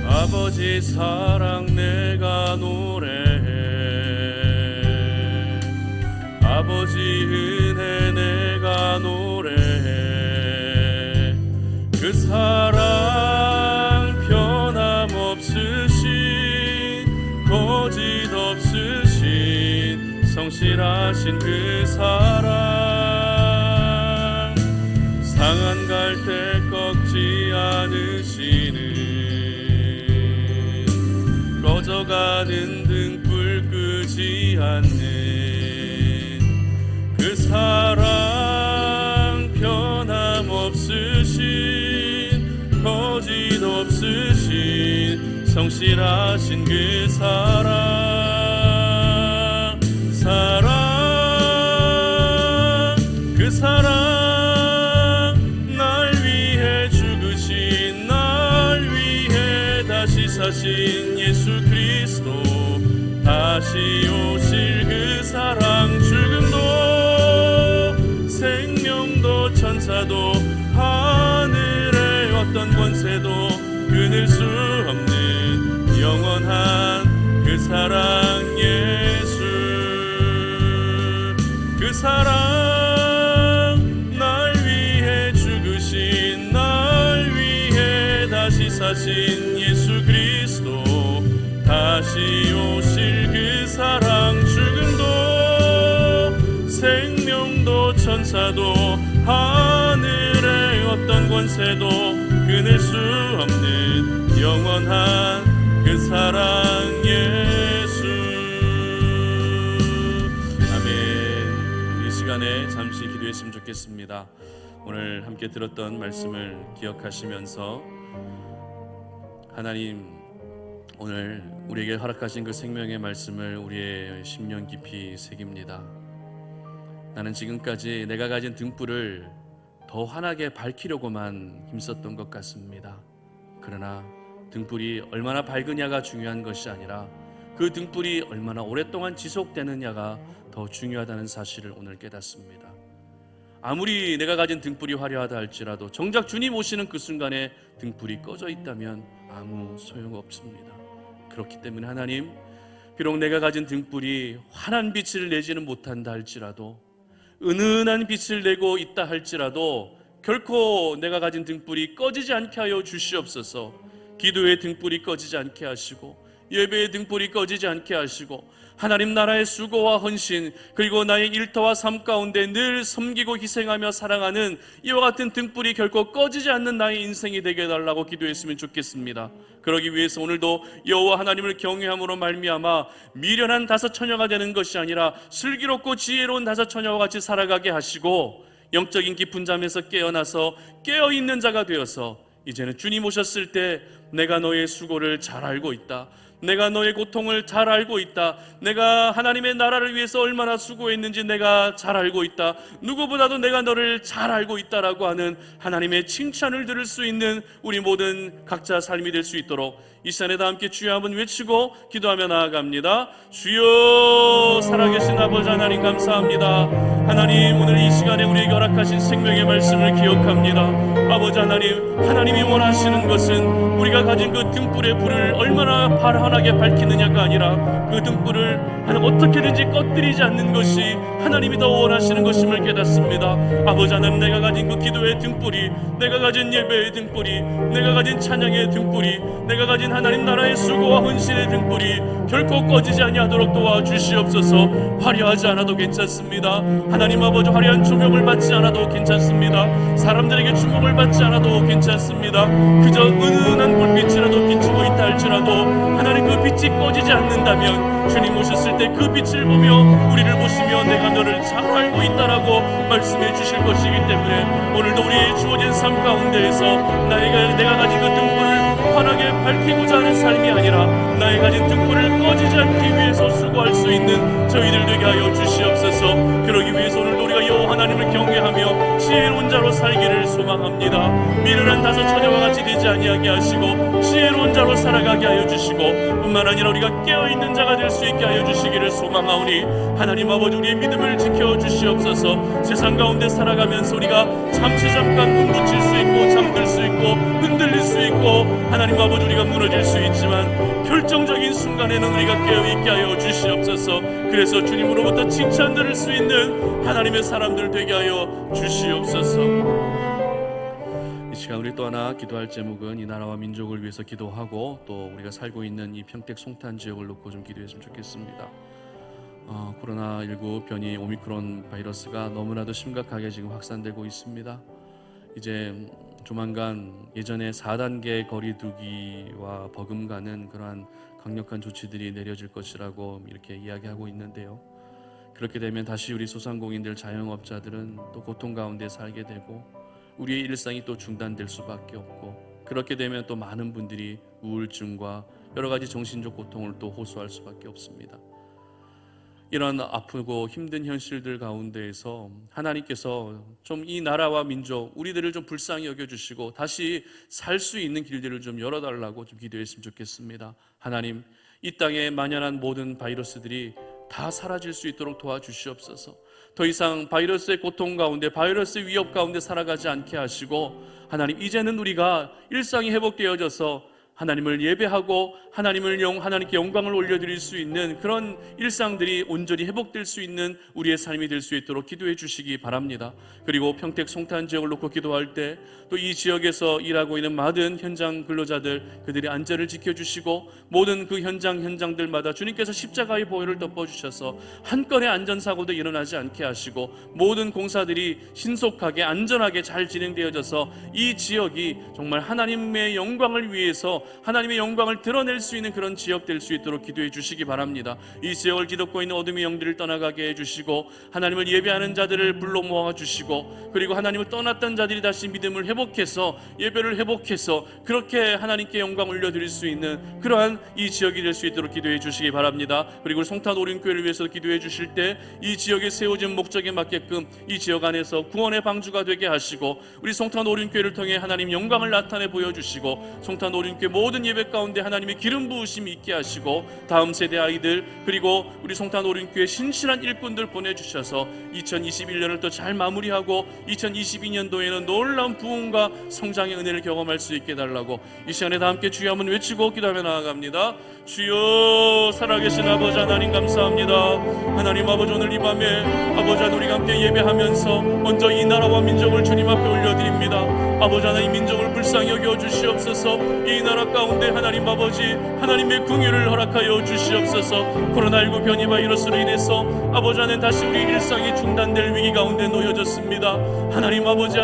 아버지 사랑 내가 노래해, 아버지 은혜 내가 노래해. 그 사랑 변함없으신 거짓 없으신 성실하신 그 사랑, 상한 갈대 꺾지 않으시는 꺼져가는 등불 끄지 않는 그 사랑, 변함없으신 거짓 없으신 성실하신 그 사랑, 그 사랑, 날 위해 죽으신, 날 위해 다시 사신 예수 그리스도, 다시 오실 그 사랑, 죽음도 생명도 천사도 하늘의 어떤 권세도 끊을 수 없는 영원한 그 사랑 예수, 그 사랑, 날 위해 죽으신, 날 위해 다시 사신 예수 그리스도, 다시 오실 그 사랑, 죽음도 생명도 천사도 하늘의 어떤 권세도 끊을 수 없는 영원한 그 사랑 예수. 아멘. 이 시간에 잠시 기도했으면 좋겠습니다. 오늘 함께 들었던 말씀을 기억하시면서, 하나님 오늘 우리에게 허락하신 그 생명의 말씀을 우리의 심령 깊이 새깁니다. 나는 지금까지 내가 가진 등불을 더 환하게 밝히려고만 힘썼던 것 같습니다. 그러나 등불이 얼마나 밝으냐가 중요한 것이 아니라 그 등불이 얼마나 오랫동안 지속되느냐가 더 중요하다는 사실을 오늘 깨닫습니다. 아무리 내가 가진 등불이 화려하다 할지라도 정작 주님 오시는 그 순간에 등불이 꺼져 있다면 아무 소용없습니다. 그렇기 때문에 하나님, 비록 내가 가진 등불이 환한 빛을 내지는 못한다 할지라도, 은은한 빛을 내고 있다 할지라도 결코 내가 가진 등불이 꺼지지 않게 하여 주시옵소서. 기도의 등불이 꺼지지 않게 하시고, 예배의 등불이 꺼지지 않게 하시고, 하나님 나라의 수고와 헌신, 그리고 나의 일터와 삶 가운데 늘 섬기고 희생하며 사랑하는 이와 같은 등불이 결코 꺼지지 않는 나의 인생이 되게 해달라고 기도했으면 좋겠습니다. 그러기 위해서 오늘도 여호와 하나님을 경외함으로 말미암아 미련한 다섯 처녀가 되는 것이 아니라 슬기롭고 지혜로운 다섯 처녀와 같이 살아가게 하시고, 영적인 깊은 잠에서 깨어나서 깨어있는 자가 되어서 이제는 주님 오셨을 때 내가 너의 수고를 잘 알고 있다, 내가 너의 고통을 잘 알고 있다, 내가 하나님의 나라를 위해서 얼마나 수고했는지 내가 잘 알고 있다, 누구보다도 내가 너를 잘 알고 있다라고 하는 하나님의 칭찬을 들을 수 있는 우리 모든 각자 삶이 될 수 있도록 이 시간에 다 함께 주여 한번 외치고 기도하며 나아갑니다. 주여, 살아계신 아버지 하나님 감사합니다. 하나님, 오늘 이 시간에 우리에게 허락하신 생명의 말씀을 기억합니다. 아버지 하나님, 하나님이 원하시는 것은 우리가 가진 그 등불의 불을 얼마나 환하게 밝히느냐가 아니라 그 등불을 어떻게든지 꺼뜨리지 않는 것이 하나님이 더 원하시는 것임을 깨닫습니다. 아버지 하나님, 내가 가진 그 기도의 등불이, 내가 가진 예배의 등불이, 내가 가진 찬양의 등불이, 내가 가진 하나님 나라의 수고와 헌신의 등불이 결코 꺼지지 아니하도록 도와주시옵소서. 화려하지 않아도 괜찮습니다. 하나님 아버지, 화려한 조명을 받지 않아도 괜찮습니다. 사람들에게 주목을 받지 않아도 괜찮습니다. 그저 은은한 불빛이라도 비추고 있다 할지라도 하나님 그 빛이 꺼지지 않는다면 주님 오셨을 때 그 빛을 보며 우리를 보시며 내가 너를 잘 알고 있다라고 말씀해 주실 것이기 때문에 오늘도 우리의 주어진 삶 가운데에서 내가 가진 그 등불을 환하게 밝히고자 하는 삶이 아니라 나의 가진 등불을 꺼지지 않기 위해서 수고할 수 있는 저희들 되게 하여 주시옵소서. 그러기 위해서 오늘도 우리가 여호와 하나님을 경외하며 지혜로운 자로 살기를 소망합니다. 미련한 다섯 처녀와 같이 되지 아니하게 하시고 지혜로운 자로 살아가게 하여 주시고, 뿐만 아니라 우리가 깨어있는 자가 될 수 있게 하여 주시기를 소망하오니 하나님 아버지, 우리의 믿음을 지켜 주시옵소서. 세상 가운데 살아가면서 우리가 잠시 잠깐 꿈붙일 수 있고 잠들 수 있고 흔들릴 수 있고 하나님 아버지, 우리가 무너질 수 있지만 결정적인 순간에는 우리가 깨어있게 하여 주시옵소서. 그래서 주님으로부터 칭찬 들을 수 있는 하나님의 사람들 되게 하여 주시옵소서. 이 시간 우리 또 하나 기도할 제목은 이 나라와 민족을 위해서 기도하고 또 우리가 살고 있는 이 평택 송탄 지역을 놓고 좀 기도했으면 좋겠습니다. 코로나19 변이 오미크론 바이러스가 너무나도 심각하게 지금 확산되고 있습니다. 이제 조만간 예전에 4단계 거리두기와 버금가는 그러한 강력한 조치들이 내려질 것이라고 이렇게 이야기하고 있는데요. 그렇게 되면 다시 우리 소상공인들, 자영업자들은 또 고통 가운데 살게 되고 우리의 일상이 또 중단될 수밖에 없고, 그렇게 되면 또 많은 분들이 우울증과 여러 가지 정신적 고통을 또 호소할 수밖에 없습니다. 이런 아프고 힘든 현실들 가운데에서 하나님께서 좀 이 나라와 민족, 우리들을 좀 불쌍히 여겨주시고 다시 살 수 있는 길들을 좀 열어달라고 좀 기도했으면 좋겠습니다. 하나님, 이 땅에 만연한 모든 바이러스들이 다 사라질 수 있도록 도와주시옵소서. 더 이상 바이러스의 고통 가운데, 바이러스의 위협 가운데 살아가지 않게 하시고, 하나님, 이제는 우리가 일상이 회복되어져서 하나님을 예배하고 하나님께 영광을 올려드릴 수 있는 그런 일상들이 온전히 회복될 수 있는 우리의 삶이 될 수 있도록 기도해 주시기 바랍니다. 그리고 평택 송탄 지역을 놓고 기도할 때 또 이 지역에서 일하고 있는 많은 현장 근로자들, 그들의 안전을 지켜주시고 모든 그 현장들마다 주님께서 십자가의 보혈을 덮어주셔서 한 건의 안전사고도 일어나지 않게 하시고 모든 공사들이 신속하게 안전하게 잘 진행되어져서 이 지역이 정말 하나님의 영광을 위해서 하나님의 영광을 드러낼 수 있는 그런 지역 될 수 있도록 기도해 주시기 바랍니다. 이 지역을 뒤덮고 있는 어둠의 영들을 떠나가게 해주시고 하나님을 예배하는 자들을 불러 모아주시고, 그리고 하나님을 떠났던 자들이 다시 믿음을 회복해서 예배를 회복해서 그렇게 하나님께 영광 올려드릴 수 있는 그러한 이 지역이 될 수 있도록 기도해 주시기 바랍니다. 그리고 송탄 오륜교회를 위해서 기도해 주실 때 이 지역에 세워진 목적에 맞게끔 이 지역 안에서 구원의 방주가 되게 하시고, 우리 송탄 오륜교회를 통해 하나님 영광을 나타내 보여주시고, 송탄 오륜교회 모든 예배 가운데 하나님의 기름 부으심이 있게 하시고, 다음 세대 아이들 그리고 우리 송탄 오륜교회 신실한 일꾼들 보내주셔서 2021년을 또 잘 마무리하고 2022년도에는 놀라운 부흥과 성장의 은혜를 경험할 수 있게 해달라고 이 시간에 다 함께 주여 한번 외치고 기도하며 나아갑니다. 주여, 살아계신 아버지 하나님 감사합니다. 하나님 아버지, 오늘 이 밤에 아버지 하나님 우리가 함께 예배하면서 먼저 이 나라와 민족을 주님 앞에 올려드립니다. 아버지 하나님, 민족을 불쌍히 여겨 주시옵소서. 이 나라 가운데 하나님 아버지 하나님의 긍휼을 허락하여 주시옵소서. 코로나19 변이 바이러스로 인해서 아버지 하나님 다시 우리 일상이 중단될 위기 가운데 놓여졌습니다. 하나님 아버지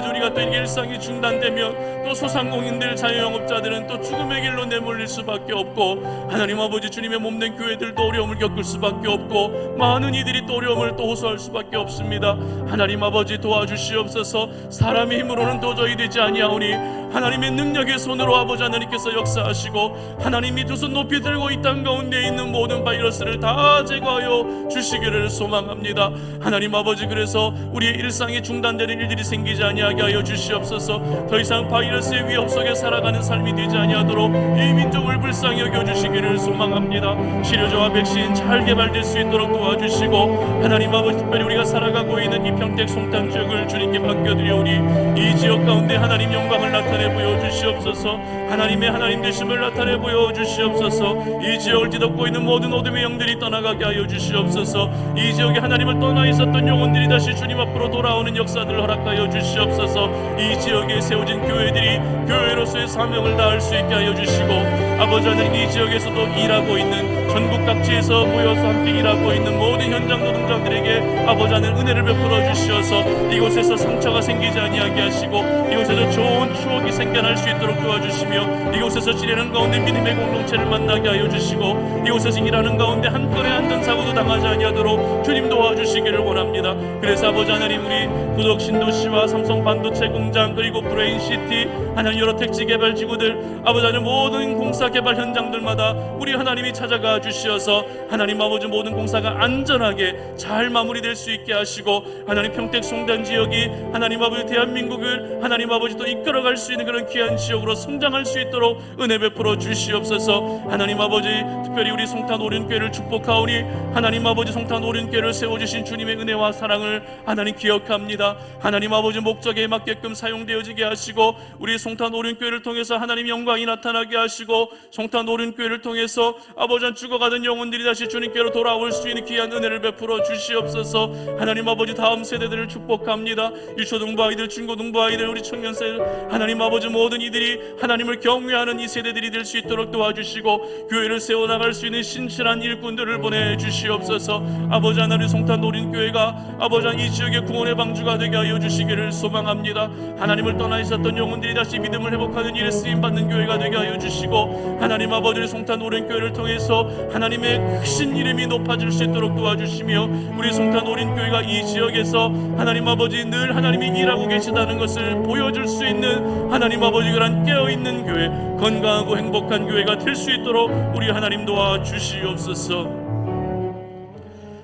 우리가 또 일상이 중단되면 또 소상공인들, 자영업자들은 또 죽음의 길로 내몰릴 수밖에 없고, 하나님 아버지 주님의 몸된 교회들도 어려움을 겪을 수밖에 없고 많은 이들이 또 어려움을 또 호소할 수밖에 없습니다. 하나님 아버지 도와주시옵소서. 사람의 힘으로는 도저히 되지 아니하오니 하나님의 능력의 손으로 아버지 하나님 하나님께서 역사하시고 하나님이 두 손 높이 들고 이 땅 가운데 있는 모든 바이러스를 다 제거하여 주시기를 소망합니다. 하나님 아버지, 그래서 우리의 일상이 중단되는 일들이 생기지 아니하게 하여 주시옵소서. 더 이상 바이러스의 위협 속에 살아가는 삶이 되지 아니하도록 이 민족을 불쌍히 여겨주시기를 소망합니다. 치료제와 백신 잘 개발될 수 있도록 도와주시고 하나님 아버지, 특별히 우리가 살아가고 있는 이 평택 송탄 지역을 주님께 맡겨드리오니 이 지역 가운데 하나님 영광을 나타내 보여주시옵소서. 하나님의 하나님 되심을 나타내 보여주시옵소서. 이 지역을 뒤덮고 있는 모든 어둠의 영들이 떠나가게 하여 주시옵소서. 이 지역에 하나님을 떠나 있었던 영혼들이 다시 주님 앞으로 돌아오는 역사들을 허락하여 주시옵소서. 이 지역에 세워진 교회들이 교회로서의 사명을 다할 수 있게 하여 주시고 아버지 하나님, 이 지역에서도 일하고 있는 전국 각지에서 모여서 함께 일하고 있는 모든 현장 노동자들에게 아버지 하나님 은혜를 베풀어 주시어서 이곳에서 상처가 생기지 아니하게 하시고 이곳에서 좋은 추억이 생겨날 수 있도록 도와주시며 이곳에서 지내는 가운데 믿음의 공동체를 만나게 하여 주시고 이곳에서 일하는 가운데 한 건의 안전사고도 당하지 아니하도록 주님 도와주시기를 원합니다. 그래서 아버지 하나님, 우리 구덕 신도시와 삼성 반도체 공장 그리고 브레인시티 하나님 여러 택지 개발 지구들 아버지 하나님 모든 공사 개발 현장들마다 우리 하나님이 찾아가 주시어서 하나님 아버지 모든 공사가 안전하게 잘 마무리될 수 있게 하시고 하나님 평택 송단 지역이 하나님 아버지 대한민국을 하나님 아버지 또 이끌어갈 수 있는 그런 귀한 지역으로 성장할 수 있도록 은혜 베풀어 주시옵소서. 하나님 아버지, 특별히 우리 송탄 오륜교회를 축복하오니 하나님 아버지 송탄 오륜교회를 세워주신 주님의 은혜와 사랑을 하나님 기억합니다. 하나님 아버지 목적에 맞게끔 사용되어지게 하시고 우리 송탄 오륜교회를 통해서 하나님 영광이 나타나게 하시고 송탄 오륜교회를 통해서 아버지 죽어가던 영혼들이 다시 주님께로 돌아올 수 있는 귀한 은혜를 베풀어 주시옵소서. 하나님 아버지 다음 세대들을 축복합니다. 유초등부 아이들, 중고등부 아이들, 우리 청년 세대 하나님 아버지 모든 이들이 하나님을 경외하는 이 세대들이 될 수 있도록 도와주시고 교회를 세워나갈 수 있는 신실한 일꾼들을 보내주시옵소서. 아버지 하나님 송탄 노린교회가 아버지 이 지역의 구원의 방주가 되게 하여 주시기를 소망합니다. 하나님을 떠나 있었던 영혼들이 다시 믿음을 회복하는 일에 쓰임받는 교회가 되게 하여 주시고 하나님 아버지 송탄 노린교회를 통해서 하나님의 크신 이름이 높아질 수 있도록 도와주시며 우리 송탄 노린교회가 이 지역에서 하나님 아버지 늘 하나님이 일하고 계시다는 것을 보여줄 수 있는 하나님 아버지 그런 깨어있는 교회, 건강하고 행복한 교회가 될 수 있도록 우리 하나님 도와주시옵소서.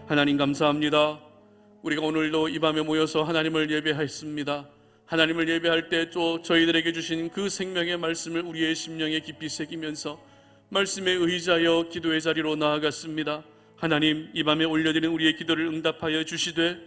하나님 감사합니다. 우리가 오늘도 이 밤에 모여서 하나님을 예배하였습니다. 하나님을 예배할 때 또 저희들에게 주신 그 생명의 말씀을 우리의 심령에 깊이 새기면서 말씀에 의지하여 기도의 자리로 나아갔습니다. 하나님, 이 밤에 올려드린 우리의 기도를 응답하여 주시되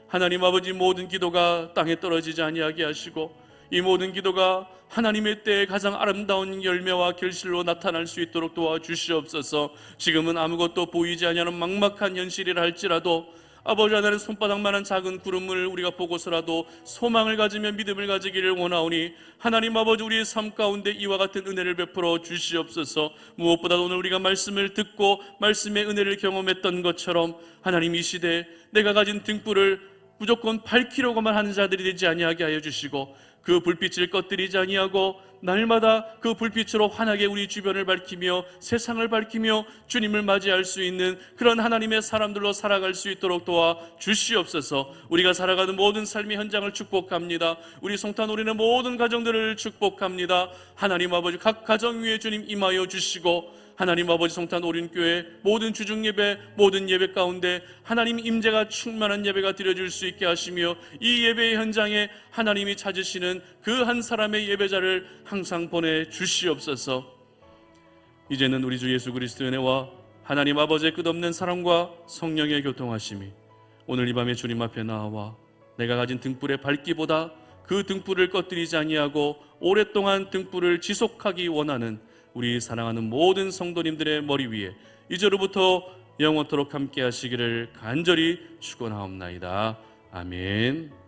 하나님 아버지 모든 기도가 땅에 떨어지지 아니하게 하시고 이 모든 기도가 하나님의 때에 가장 아름다운 열매와 결실로 나타날 수 있도록 도와주시옵소서. 지금은 아무것도 보이지 아니하는 막막한 현실이라 할지라도 아버지 하나님 손바닥만한 작은 구름을 우리가 보고서라도 소망을 가지며 믿음을 가지기를 원하오니 하나님 아버지 우리의 삶 가운데 이와 같은 은혜를 베풀어 주시옵소서. 무엇보다 오늘 우리가 말씀을 듣고 말씀의 은혜를 경험했던 것처럼 하나님 이 시대에 내가 가진 등불을 무조건 밝히려고만 하는 자들이 되지 아니하게 하여 주시고 그 불빛을 꺼뜨리지 아니하고 날마다 그 불빛으로 환하게 우리 주변을 밝히며 세상을 밝히며 주님을 맞이할 수 있는 그런 하나님의 사람들로 살아갈 수 있도록 도와 주시옵소서. 우리가 살아가는 모든 삶의 현장을 축복합니다. 우리 송탄 우리는 모든 가정들을 축복합니다. 하나님 아버지 각 가정 위에 주님 임하여 주시고 하나님 아버지 송탄 오륜교회 모든 주중 예배 모든 예배 가운데 하나님 임재가 충만한 예배가 드려질 수 있게 하시며 이 예배의 현장에 하나님이 찾으시는 그 한 사람의 예배자를 항상 보내주시옵소서. 이제는 우리 주 예수 그리스도의 은혜와 하나님 아버지의 끝없는 사랑과 성령의 교통하심이 오늘 이 밤에 주님 앞에 나와 내가 가진 등불의 밝기보다 그 등불을 꺼뜨리지 아니하고 오랫동안 등불을 지속하기 원하는 우리 사랑하는 모든 성도님들의 머리 위에 이제로부터 영원토록 함께 하시기를 간절히 축원하옵나이다. 아멘.